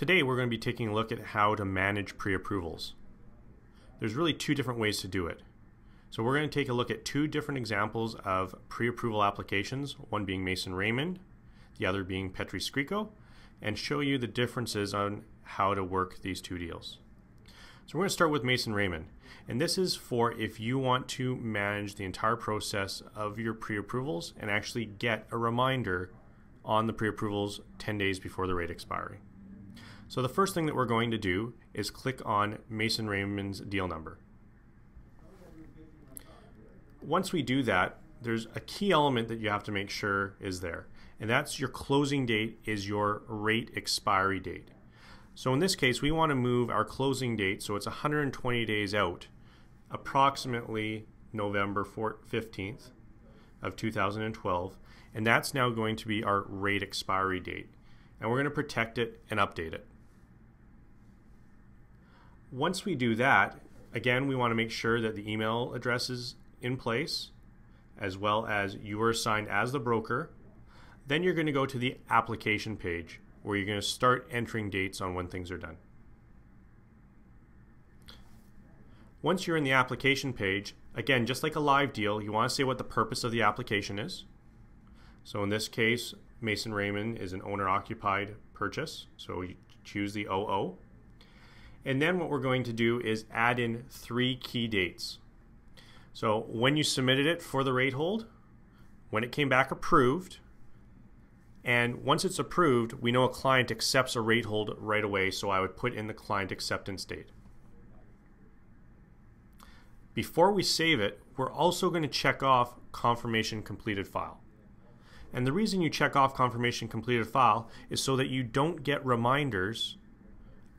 Today we're going to be taking a look at how to manage pre-approvals. There's really two different ways to do it. So we're going to take a look at two different examples of pre-approval applications, one being Mason Raymond, the other being Petri Scrico, and show you the differences on how to work these two deals. So we're going to start with Mason Raymond, and this is for if you want to manage the entire process of your pre-approvals and actually get a reminder on the pre-approvals 10 days before the rate expiry. So the first thing that we're going to do is click on Mason Raymond's deal number. Once we do that, there's a key element that you have to make sure is there, and that's your closing date is your rate expiry date. So in this case, we want to move our closing date so it's 120 days out, approximately November 15th of 2012, and that's now going to be our rate expiry date. And we're going to protect it and update it. Once we do that, again, we want to make sure that the email address is in place, as well as you are assigned as the broker. Then you're going to go to the application page, where you're going to start entering dates on when things are done. Once you're in the application page, again, just like a live deal, you want to say what the purpose of the application is. So in this case, Mason Raymond is an owner-occupied purchase, so you choose the OO. And then what we're going to do is add in 3 key dates. So when you submitted it for the rate hold, when it came back approved, and once it's approved, we know a client accepts a rate hold right away, so I would put in the client acceptance date. Before we save it, we're also going to check off confirmation completed file. And the reason you check off confirmation completed file is so that you don't get reminders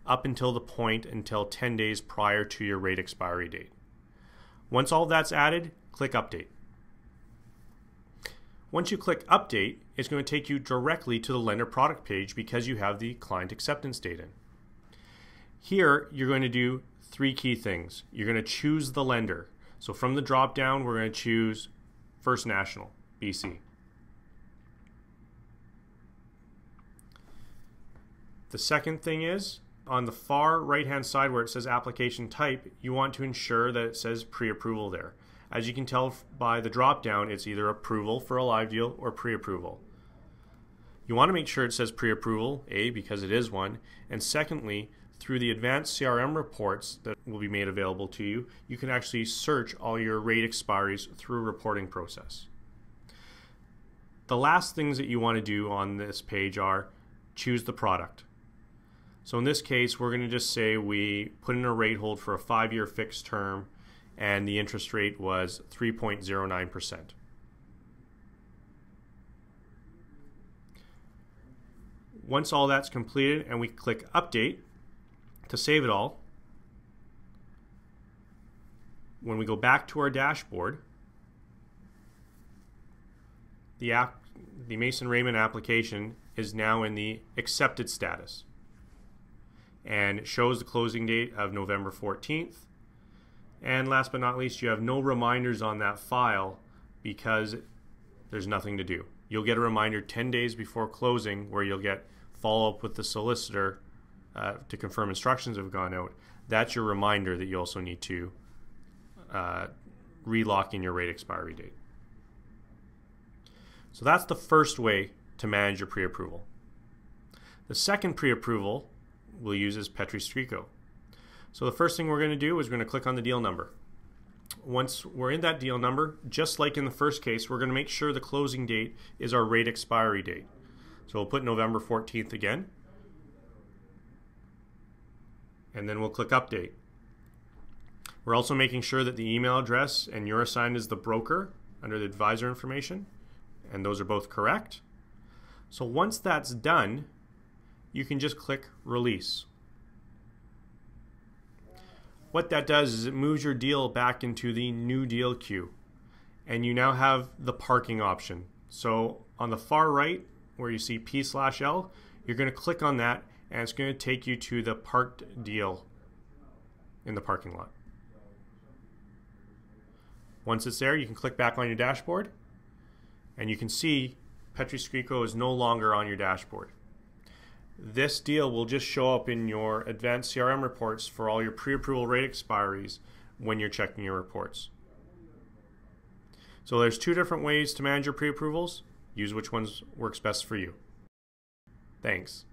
up until the point until 10 days prior to your rate expiry date. Once all that's added, click Update. Once you click Update, it's going to take you directly to the lender product page because you have the client acceptance date in. Here, you're going to do 3 key things. You're going to choose the lender. So from the drop down, we're going to choose First National, BC. The second thing is, on the far right-hand side where it says application type, you want to ensure that it says pre-approval there. As you can tell by the drop-down, it's either approval for a live deal or pre-approval. You want to make sure it says pre-approval, A, because it is one, and secondly, through the advanced CRM reports that will be made available to you, you can actually search all your rate expiries through a reporting process. The last things that you want to do on this page are choose the product. So in this case, we're going to just say we put in a rate hold for a 5-year fixed term, and the interest rate was 3.09%. Once all that's completed and we click Update to save it all, when we go back to our dashboard, the Mason Raymond application is now in the accepted status and shows the closing date of November 14th. And last but not least, you have no reminders on that file because there's nothing to do. You'll get a reminder 10 days before closing where you'll get follow-up with the solicitor to confirm instructions have gone out. That's your reminder that you also need to relock in your rate expiry date. So that's the first way to manage your pre-approval. The second pre-approval we'll use is Petri Scrico. So the first thing we're going to do is we're going to click on the deal number. Once we're in that deal number, just like in the first case, we're going to make sure the closing date is our rate expiry date. So we'll put November 14th again, and then we'll click Update. We're also making sure that the email address and you're assigned as the broker under the advisor information, and those are both correct. So once that's done, you can just click Release. What that does is it moves your deal back into the new deal queue, and you now have the parking option. So on the far right where you see P/L, you're going to click on that and it's going to take you to the parked deal in the parking lot. Once it's there, you can click back on your dashboard and you can see Petri Scrico is no longer on your dashboard. this deal will just show up in your advanced CRM reports for all your pre-approval rate expiries when you're checking your reports. So there's 2 different ways to manage your pre-approvals. Use which ones works best for you. Thanks.